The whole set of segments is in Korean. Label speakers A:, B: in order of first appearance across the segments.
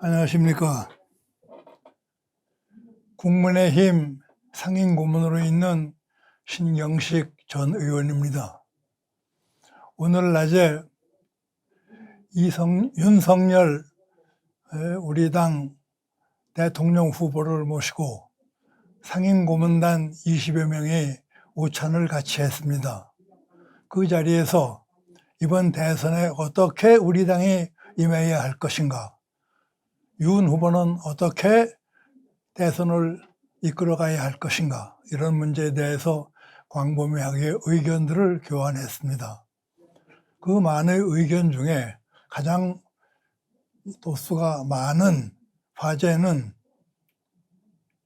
A: 안녕하십니까. 국민의힘 상임고문으로 있는 신경식 전 의원입니다. 오늘 낮에 윤석열 우리 당 대통령 후보를 모시고 상임고문단 20여 명이 오찬을 같이 했습니다. 그 자리에서 이번 대선에 어떻게 우리 당이 임해야 할 것인가, 윤 후보는 어떻게 대선을 이끌어가야 할 것인가, 이런 문제에 대해서 광범위하게 의견들을 교환했습니다. 그 많은 의견 중에 가장 도수가 많은 화제는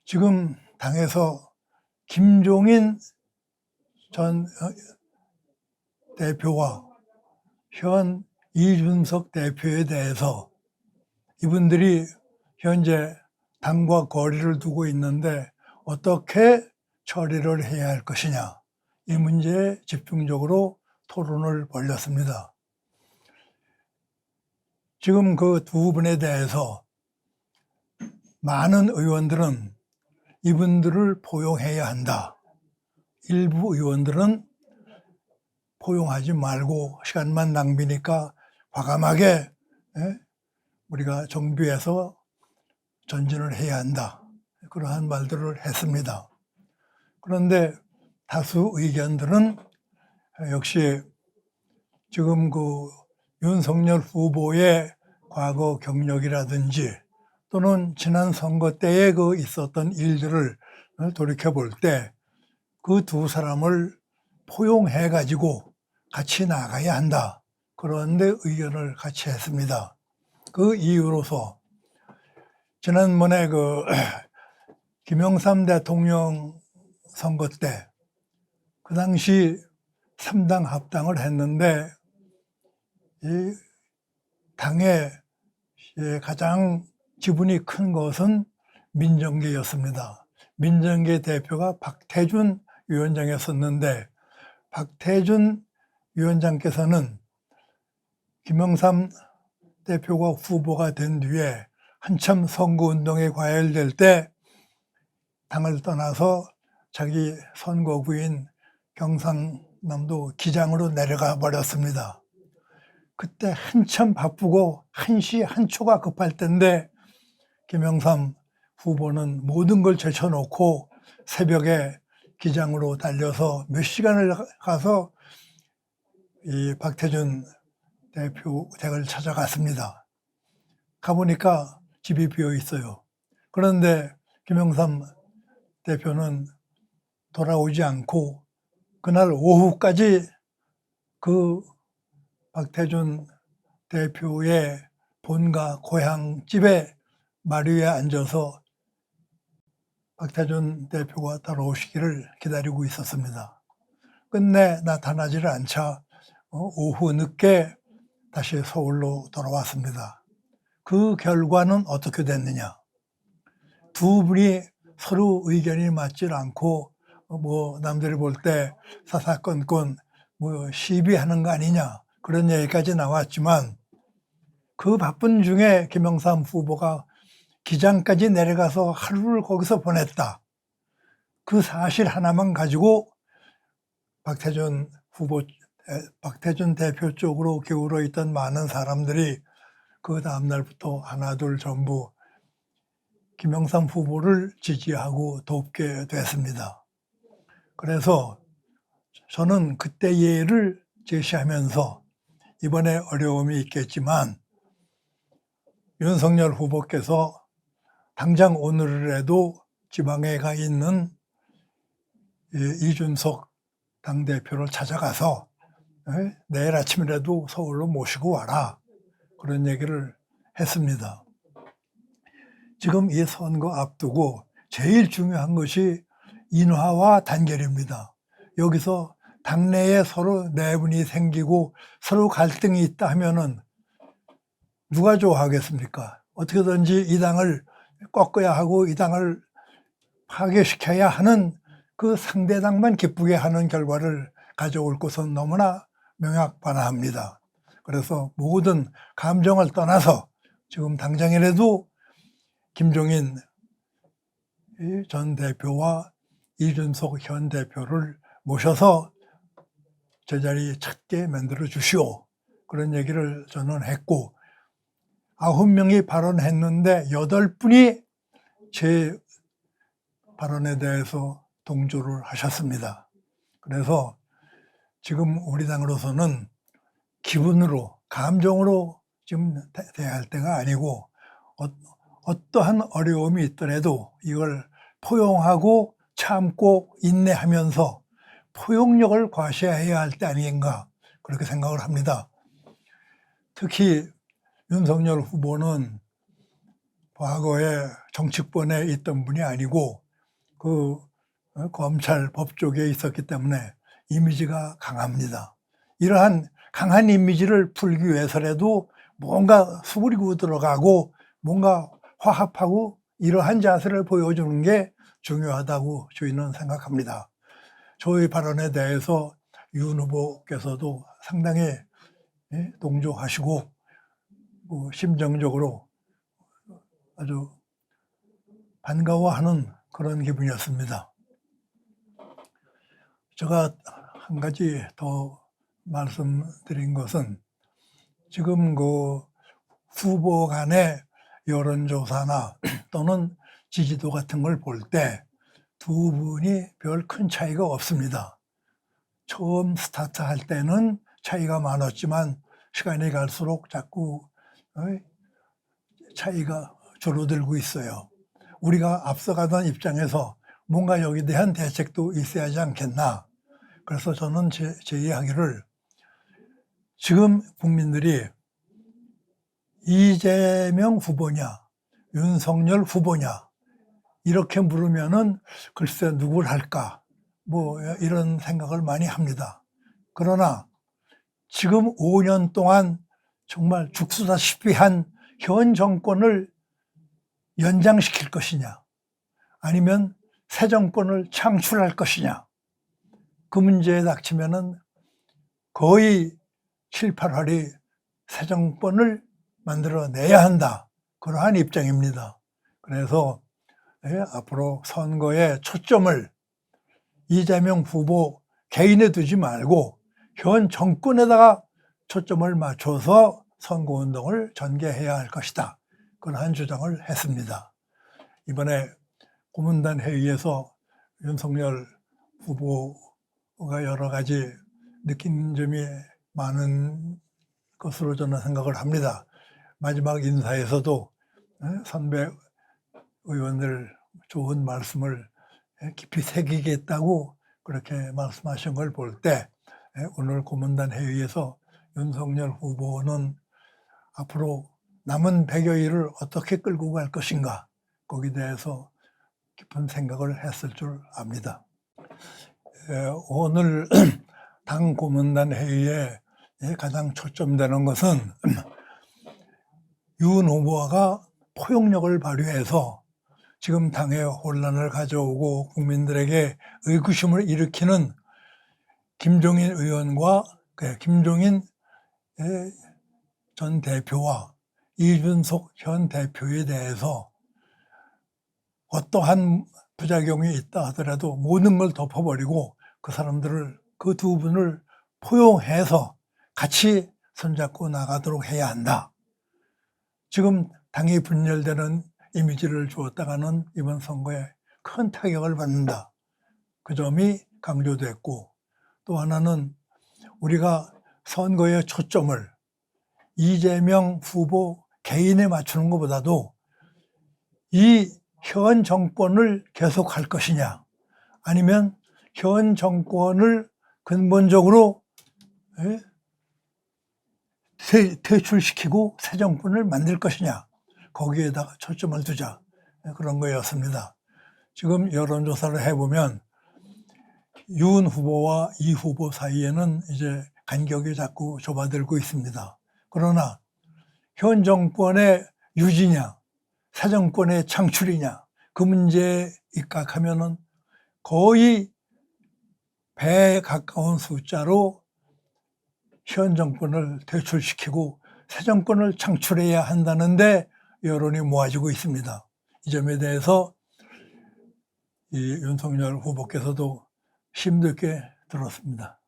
A: 지금 당에서 김종인 전 대표와 현 이준석 대표에 대해서 이분들이 현재 당과 거리를 두고 있는데 어떻게 처리를 해야 할 것이냐, 이 문제에 집중적으로 토론을 벌였습니다. 지금 그 두 분에 대해서 많은 의원들은 이분들을 포용해야 한다. 일부 의원들은 포용하지 말고 시간만 낭비니까 과감하게 우리가 정비해서 전진을 해야 한다, 그러한 말들을 했습니다. 그런데 다수 의견들은 역시 지금 그 윤석열 후보의 과거 경력이라든지 또는 지난 선거 때에 그 있었던 일들을 돌이켜볼 때 그 두 사람을 포용해 가지고 같이 나가야 한다, 그런데 의견을 같이 했습니다. 그 이유로서 지난번에 그 김영삼 대통령 선거 때 그 당시 3당 합당을 했는데 이 당의 가장 지분이 큰 것은 민정계였습니다. 민정계 대표가 박태준 위원장이었었는데 박태준 위원장께서는 김영삼 대표가 후보가 된 뒤에 한참 선거운동에 과열될 때 당을 떠나서 자기 선거구인 경상남도 기장으로 내려가 버렸습니다. 그때 한참 바쁘고 한시 한초가 급할 때인데 김영삼 후보는 모든 걸 제쳐놓고 새벽에 기장으로 달려서 몇 시간을 가서 이 박태준 대표 댁을 찾아갔습니다. 가보니까 집이 비어 있어요. 그런데 김영삼 대표는 돌아오지 않고 그날 오후까지 그 박태준 대표의 본가 고향집에 마루 위에 앉아서 박태준 대표가 돌아오시기를 기다리고 있었습니다. 끝내 나타나지를 않자 오후 늦게 다시 서울로 돌아왔습니다. 그 결과는 어떻게 됐느냐? 두 분이 서로 의견이 맞질 않고 남들이 볼 때 사사건건 시비하는 거 아니냐, 그런 얘기까지 나왔지만 그 바쁜 중에 김영삼 후보가 기장까지 내려가서 하루를 거기서 보냈다, 그 사실 하나만 가지고 박태준 대표 쪽으로 기울어 있던 많은 사람들이 그 다음날부터 하나둘 전부 김영삼 후보를 지지하고 돕게 됐습니다. 그래서 저는 그때 예를 제시하면서 이번에 어려움이 있겠지만 윤석열 후보께서 당장 오늘이라도 지방에 가 있는 이준석 당대표를 찾아가서 내일 아침이라도 서울로 모시고 와라, 그런 얘기를 했습니다. 지금 이 선거 앞두고 제일 중요한 것이 인화와 단결입니다. 여기서 당내에 서로 내분이 생기고 서로 갈등이 있다 하면은 누가 좋아하겠습니까? 어떻게든지 이 당을 꺾어야 하고 이 당을 파괴시켜야 하는 그 상대당만 기쁘게 하는 결과를 가져올 것은 너무나 명확반합니다. 그래서 모든 감정을 떠나서 지금 당장이라도 김종인 전 대표와 이준석 현 대표를 모셔서 제자리 찾게 만들어 주시오. 그런 얘기를 저는 했고, 9명이 발언했는데 8분이 제 발언에 대해서 동조를 하셨습니다. 그래서 지금 우리 당으로서는 기분으로, 감정으로 지금 대할 때가 아니고, 어떠한 어려움이 있더라도 이걸 포용하고 참고 인내하면서 포용력을 과시해야 할 때 아닌가, 그렇게 생각을 합니다. 특히 윤석열 후보는 과거에 정치권에 있던 분이 아니고 그 검찰 법 쪽에 있었기 때문에 이미지가 강합니다. 이러한 강한 이미지를 풀기 위해서라도 뭔가 수그리고 들어가고 뭔가 화합하고 이러한 자세를 보여주는 게 중요하다고 저희는 생각합니다. 저희 발언에 대해서 윤 후보께서도 상당히 동조하시고 심정적으로 아주 반가워하는 그런 기분이었습니다. 제가 한 가지 더 말씀드린 것은 지금 그 후보 간의 여론조사나 또는 지지도 같은 걸 볼 때 두 분이 별 큰 차이가 없습니다. 처음 스타트 할 때는 차이가 많았지만 시간이 갈수록 자꾸 차이가 줄어들고 있어요. 우리가 앞서가던 입장에서 뭔가 여기에 대한 대책도 있어야 하지 않겠나. 그래서 저는 제 이야기를 지금 국민들이 이재명 후보냐, 윤석열 후보냐 이렇게 물으면은 글쎄 누굴 할까 뭐 이런 생각을 많이 합니다. 그러나 지금 5년 동안 정말 죽수다시피 한 현 정권을 연장시킬 것이냐 아니면 새 정권을 창출할 것이냐 그 문제에 닥치면은 거의 7, 8할이 새 정권을 만들어내야 한다. 그러한 입장입니다. 그래서 앞으로 선거의 초점을 이재명 후보 개인에 두지 말고 현 정권에다가 초점을 맞춰서 선거운동을 전개해야 할 것이다. 그러한 주장을 했습니다. 이번에 고문단 회의에서 윤석열 후보가 여러 가지 느낀 점이 많은 것으로 저는 생각을 합니다. 마지막 인사에서도 선배 의원들 좋은 말씀을 깊이 새기겠다고 그렇게 말씀하신 걸 볼 때 오늘 고문단 회의에서 윤석열 후보는 앞으로 남은 100여일을 어떻게 끌고 갈 것인가 거기에 대해서 깊은 생각을 했을 줄 압니다. 오늘 당 고문단 회의에 가장 초점되는 것은 윤 후보가 포용력을 발휘해서 지금 당에 혼란을 가져오고 국민들에게 의구심을 일으키는 김종인 의원과 김종인 전 대표와 이준석 현 대표에 대해서 어떠한 부작용이 있다 하더라도 모든 걸 덮어버리고 그 사람들을 그 두 분을 포용해서 같이 손잡고 나가도록 해야 한다. 지금 당이 분열되는 이미지를 주었다가는 이번 선거에 큰 타격을 받는다. 그 점이 강조됐고 또 하나는 우리가 선거의 초점을 이재명 후보 개인에 맞추는 것보다도 이 현 정권을 계속할 것이냐 아니면 현 정권을 근본적으로 퇴출시키고 새 정권을 만들 것이냐 거기에다가 초점을 두자 그런 거였습니다. 지금 여론조사를 해보면 윤 후보와 이 후보 사이에는 이제 간격이 자꾸 좁아들고 있습니다. 그러나 현 정권의 유지냐 새 정권의 창출이냐 그 문제에 입각하면은 거의 배에 가까운 숫자로 현 정권을 퇴출시키고 새 정권을 창출해야 한다는데 여론이 모아지고 있습니다. 이 점에 대해서 이 윤석열 후보께서도 심도 있게 들었습니다.